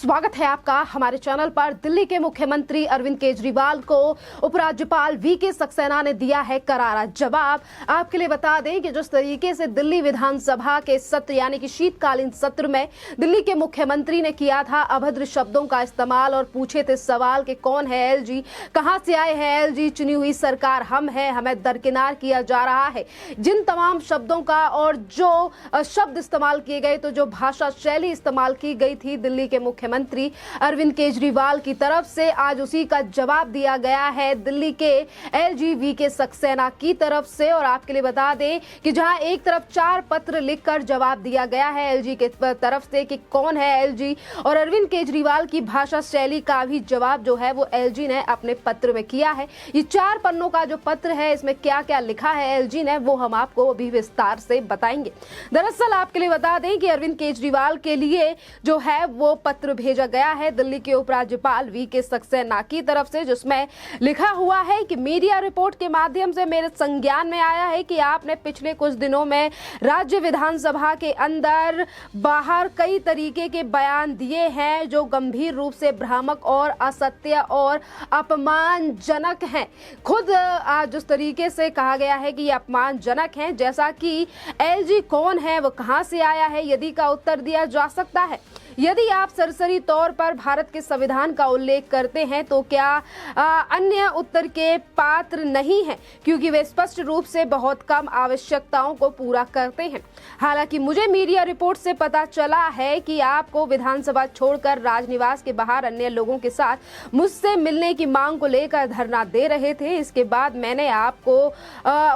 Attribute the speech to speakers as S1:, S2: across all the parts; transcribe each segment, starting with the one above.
S1: स्वागत है आपका हमारे चैनल पर। दिल्ली के मुख्यमंत्री अरविंद केजरीवाल को उपराज्यपाल वीके सक्सेना ने दिया है करारा जवाब। आपके लिए बता दें कि जिस तरीके से दिल्ली विधानसभा के सत्र यानी कि शीतकालीन सत्र में दिल्ली के मुख्यमंत्री ने किया था अभद्र शब्दों का इस्तेमाल और पूछे थे सवाल कि कौन है एलजी, कहां से आए हैं एलजी, चुनी हुई सरकार हम है, हमें दरकिनार किया जा रहा है। जिन तमाम शब्दों का और जो शब्द इस्तेमाल किए गए, तो जो भाषा शैली इस्तेमाल की गई थी दिल्ली के मुख्यमंत्री अरविंद केजरीवाल की तरफ से, आज उसी का जवाब दिया गया है दिल्ली के एलजी वीके सक्सेना की तरफ से। और आपके लिए बता दें कि जहां एक तरफ 4 पत्र लिखकर जवाब दिया गया है एलजी के तरफ से कि कौन है एलजी, और अरविंद केजरीवाल की भाषा शैली का भी जवाब जो है वो एलजी ने अपने पत्र में किया है। ये 4 पन्नों का जो पत्र है, इसमें क्या क्या लिखा है एलजी ने, वो हम आपको अभी विस्तार से बताएंगे। दरअसल आपके लिए बता दें कि अरविंद केजरीवाल के लिए जो है वो पत्र भेजा गया है दिल्ली के उपराज्यपाल वीके सक्सेना की तरफ से, जिसमें लिखा हुआ है कि मीडिया रिपोर्ट के माध्यम से मेरे संज्ञान में आया है कि आपने पिछले कुछ दिनों में राज्य विधानसभा के अंदर बाहर कई तरीके के बयान दिए हैं जो गंभीर रूप से भ्रामक और असत्य और अपमानजनक हैं। खुद जिस तरीके से कहा गया है कि ये अपमानजनक हैं, जैसा कि एलजी कौन है, वो कहां से आया है, यदि का उत्तर दिया जा सकता है। यदि आप सरसरी तौर पर भारत के संविधान का उल्लेख करते हैं तो क्या अन्य उत्तर के पात्र नहीं हैं, क्योंकि वे स्पष्ट रूप से बहुत कम आवश्यकताओं को पूरा करते हैं। हालांकि मुझे मीडिया रिपोर्ट से पता चला है कि आपको विधानसभा छोड़कर राजनिवास के बाहर अन्य लोगों के साथ मुझसे मिलने की मांग को लेकर धरना दे रहे थे। इसके बाद मैंने आपको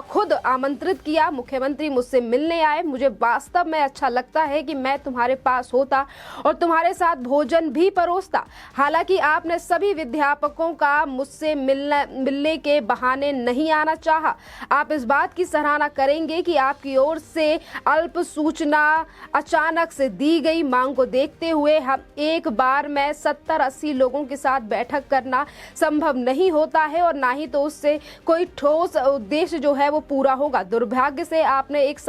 S1: खुद आमंत्रित किया, मुख्यमंत्री मुझसे मिलने आए। मुझे वास्तव में अच्छा लगता है कि मैं तुम्हारे पास होता और तुम्हारे साथ भोजन भी परोसता। हालांकि आपने सभी विद्यापकों का मुझसे मिलने के बहाने नहीं आना चाहा। आप इस बात की सराहना करेंगे कि आपकी ओर से अल्प सूचना अचानक से दी गई मांग को देखते हुए हम एक बार में 70-80 लोगों के साथ बैठक करना संभव नहीं होता है और ना ही तो उससे कोई ठोस उद्देश्य जो है वो पूरा होगा। दुर्भाग्य से आपने एक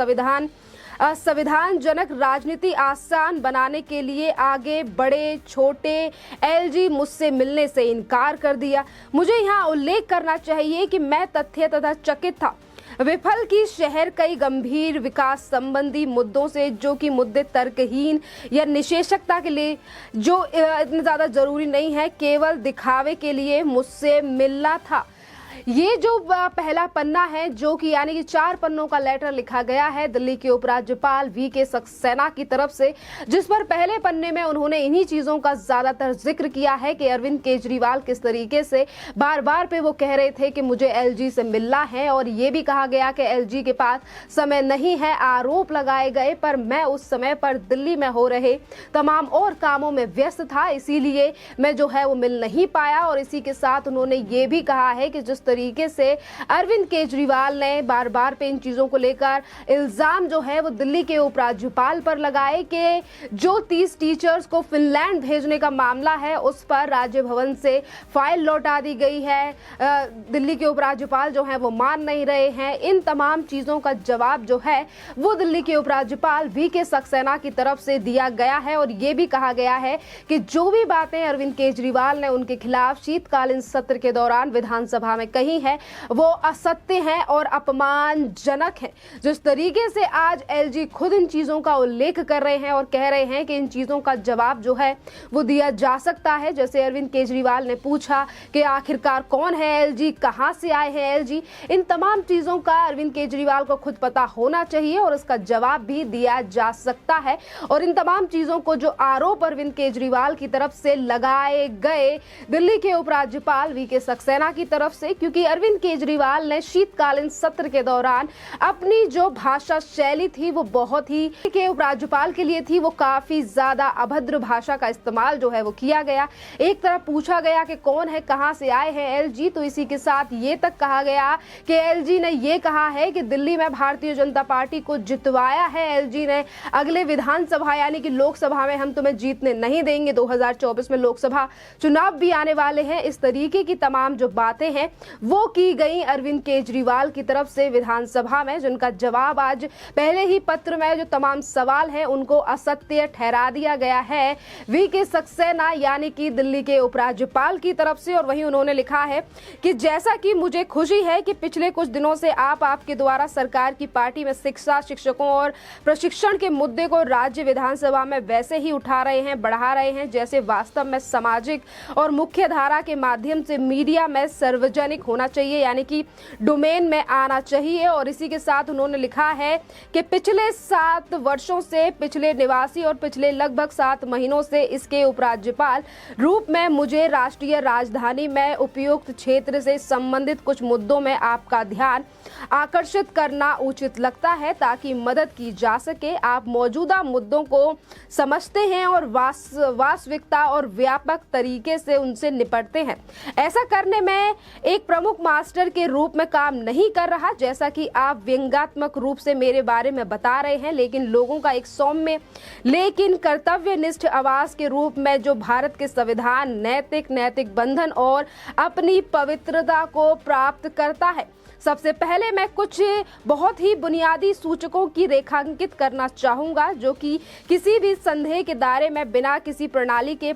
S1: संविधानजनक राजनीति आसान बनाने के लिए आगे बड़े छोटे एलजी मुझसे मिलने से इनकार कर दिया। मुझे यहाँ उल्लेख करना चाहिए कि मैं तथ्य तथा चकित था। विफल की शहर कई गंभीर विकास संबंधी मुद्दों से, जो कि मुद्दे तर्कहीन या निषेधकता के लिए जो इतने ज्यादा जरूरी नहीं है, केवल दिखावे के लिए मुझसे मिलना था। ये जो पहला पन्ना है, जो कि यानी कि 4 पन्नों का लेटर लिखा गया है दिल्ली के उपराज्यपाल वीके सक्सेना की तरफ से, जिस पर पहले पन्ने में उन्होंने इन्हीं चीजों का ज्यादातर जिक्र किया है कि अरविंद केजरीवाल किस तरीके से बार बार पे वो कह रहे थे कि मुझे एलजी से मिलना है, और ये भी कहा गया कि एलजी के पास समय नहीं है। आरोप लगाए गए पर मैं उस समय पर दिल्ली में हो रहे तमाम और कामों में व्यस्त था, इसीलिए मैं जो है वो मिल नहीं पाया। और इसी के साथ उन्होंने ये भी कहा है कि जिस तरीके से अरविंद केजरीवाल ने बार बार पे इन चीजों को लेकर इल्जाम जो है वो दिल्ली के उपराज्यपाल पर लगाए कि जो 30 टीचर्स को फिनलैंड भेजने का मामला है उस पर राज्य भवन से फाइल लौटा दी गई है, दिल्ली के उपराज्यपाल जो है वो मान नहीं रहे हैं। इन तमाम चीजों का जवाब जो है वो दिल्ली के उपराज्यपाल वीके सक्सेना की तरफ से दिया गया है। और ये भी कहा गया है कि जो भी बातें अरविंद केजरीवाल ने उनके खिलाफ शीतकालीन सत्र के दौरान विधानसभा में कही है वो असत्य है और अपमानजनक है। जिस तरीके से आज एलजी खुद इन चीजों का उल्लेख कर रहे हैं और कह रहे हैं कि इन चीजों का जवाब जो है वो दिया जा सकता है। जैसे अरविंद केजरीवाल ने पूछा कि आखिरकार कौन है एलजी, कहां से आए हैं एलजी, इन तमाम चीजों का अरविंद केजरीवाल को खुद पता होना चाहिए और उसका जवाब भी दिया जा सकता है। और इन तमाम चीजों को जो आरोप अरविंद केजरीवाल की तरफ से लगाए गए दिल्ली के उपराज्यपाल वीके सक्सेना की तरफ से, क्योंकि अरविंद केजरीवाल ने शीतकालीन सत्र के दौरान अपनी जो भाषा शैली थी वो बहुत ही के उपराज्यपाल के लिए थी, वो काफी ज्यादा अभद्र भाषा का इस्तेमाल जो है वो किया गया। एक तरफ पूछा गया कि कौन है, कहां से आए हैं एलजी, तो इसी के साथ ये तक कहा गया कि एलजी ने ये कहा है कि दिल्ली में भारतीय जनता पार्टी को जितवाया है एलजी ने, अगले विधानसभा यानी कि लोकसभा में हम तुम्हें जीतने नहीं देंगे, 2024 में लोकसभा चुनाव भी आने वाले हैं। इस तरीके की तमाम जो बातें हैं वो की गई अरविंद केजरीवाल की तरफ से विधानसभा में, जिनका जवाब आज पहले ही पत्र में जो तमाम सवाल हैं उनको असत्य ठहरा दिया गया है वीके सक्सेना यानी कि दिल्ली के उपराज्यपाल की तरफ से। और वहीं उन्होंने लिखा है कि जैसा कि मुझे खुशी है कि पिछले कुछ दिनों से आपके द्वारा सरकार की पार्टी में शिक्षा, शिक्षकों और प्रशिक्षण के मुद्दे को राज्य विधानसभा में वैसे ही उठा रहे हैं, बढ़ा रहे हैं जैसे वास्तव में सामाजिक और मुख्य धारा के माध्यम से मीडिया में सार्वजनिक होना चाहिए, यानी कि डोमेन में आना चाहिए। और इसी के साथ उन्होंने लिखा है कि पिछले 7 वर्षों से, पिछले निवासी और पिछले लगभग 7 महीनों से इसके उपराज्यपाल रूप में मुझे राष्ट्रीय राजधानी में उपयुक्त क्षेत्र से संबंधित कुछ मुद्दों में आपका ध्यान आकर्षित करना उचित लगता है ताकि मदद की जा सके। आप मौजूदा मुद्दों को समझते हैं और वास्तविकता और व्यापक तरीके से उनसे निपटते हैं। ऐसा करने में एक प्रमुख मास्टर के रूप में काम नहीं कर रहा, जैसा कि आप व्यंग्यात्मक रूप से मेरे बारे में बता रहे हैं, लेकिन लोगों का एक सौम्य लेकिन कर्तव्यनिष्ठ आवाज के रूप में जो भारत के संविधान, नैतिक बंधन और अपनी पवित्रता को प्राप्त करता है। सबसे पहले मैं कुछ बहुत ही बुनियादी सूचकों की रेखांकित करना चाहूंगा जो कि किसी भी संदेह के दायरे में बिना किसी प्रणाली के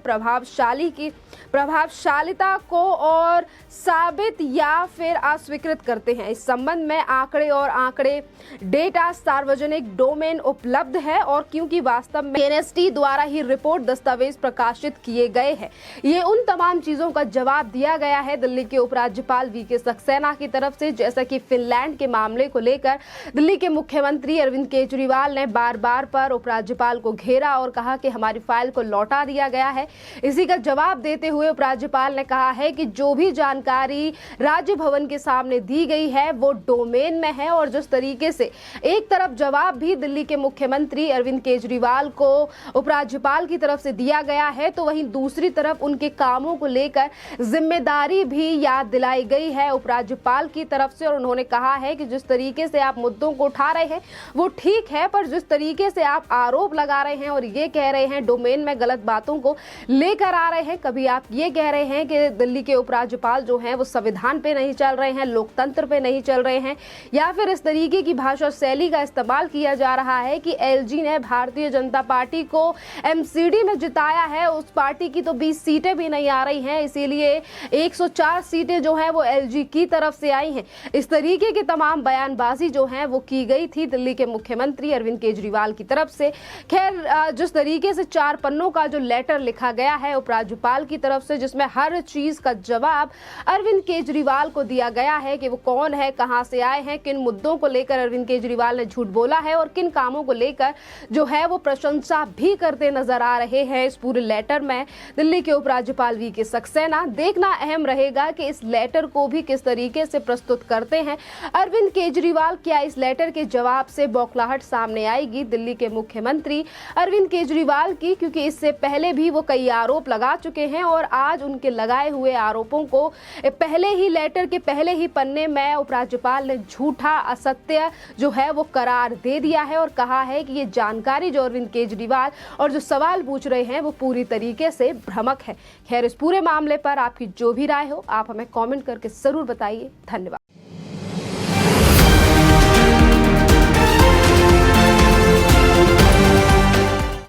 S1: प्रभावशालिता को और साबित या फिर अस्वीकृत करते हैं। इस संबंध में आंकड़े डेटा सार्वजनिक डोमेन उपलब्ध है और क्योंकि वास्तव में एनएसटी द्वारा ही रिपोर्ट दस्तावेज प्रकाशित किए गए हैं, ये उन तमाम चीजों का जवाब दिया गया है दिल्ली के उपराज्यपाल वीके सक्सेना की तरफ से। जैसा कि फिनलैंड के मामले को लेकर दिल्ली के मुख्यमंत्री अरविंद केजरीवाल ने बार पर उपराज्यपाल को घेरा और कहा कि हमारी फाइल को लौटा दिया गया है। इसी का जवाब देते हुए उपराज्यपाल ने कहा है कि जो भी जानकारी राज्य भवन के सामने दी गई है वो डोमेन में है। और जिस तरीके से एक तरफ जवाब भी दिल्ली के मुख्यमंत्री अरविंद केजरीवाल को उपराज्यपाल की तरफ से दिया गया है, तो वहीं दूसरी तरफ उनके कामों को लेकर जिम्मेदारी भी याद दिलाई गई है उपराज्यपाल की तरफ से। और उन्होंने कहा है कि जिस तरीके से आप मुद्दों को उठा रहे हैं वो ठीक है, पर जिस तरीके से आप आरोप लगा रहे हैं और ये कह रहे हैं डोमेन में गलत बातों को लेकर आ रहे हैं, कभी आप ये कह रहे हैं कि दिल्ली के उपराज्यपाल जो हैं वो संविधान पे नहीं चल रहे हैं, लोकतंत्र पे नहीं चल रहे हैं, या फिर इस तरीके की भाषा शैली का इस्तेमाल किया जा रहा है कि एलजी ने भारतीय जनता पार्टी को एमसीडी में जिताया है, उस पार्टी की तो 20 सीटें भी नहीं आ रही हैं, इसीलिए 104 सीटें जो हैं वो एलजी की तरफ से आई हैं। इस तरीके की तमाम बयानबाजी जो है वो की गई थी दिल्ली के मुख्यमंत्री अरविंद केजरीवाल की तरफ से। खैर, जिस तरीके से 4 पन्नों का जो लेटर लिखा गया है उपराज्यपाल की तरफ से, जिसमें हर चीज का जवाब अरविंद केजरीवाल को दिया गया है कि वो कौन है, कहां से आए हैं, किन मुद्दों को लेकर अरविंद केजरीवाल ने झूठ बोला है और किन कामों को लेकर जो है वो प्रशंसा भी करते नजर आ रहे हैं। इस पूरे लेटर में दिल्ली के उपराज्यपाल वीके सक्सेना, देखना अहम रहेगा कि इस लेटर को भी किस तरीके से प्रस्तुत करते हैं अरविंद केजरीवाल। क्या इस लेटर के जवाब से बौखलाहट सामने आएगी दिल्ली के मुख्यमंत्री अरविंद केजरीवाल की, क्योंकि इससे पहले भी वो कई आरोप लगा चुके हैं और आज उनके लगाए हुए आरोपों को पहले ही लेटर के पहले ही पन्ने में उपराज्यपाल ने झूठा, असत्य जो है वो करार दे दिया है और कहा है कि ये जानकारी जो अरविंद केजरीवाल और जो सवाल पूछ रहे हैं वो पूरी तरीके से भ्रामक है। खैर, इस पूरे मामले पर आपकी जो भी राय हो आप हमें कमेंट करके जरूर बताइए। धन्यवाद।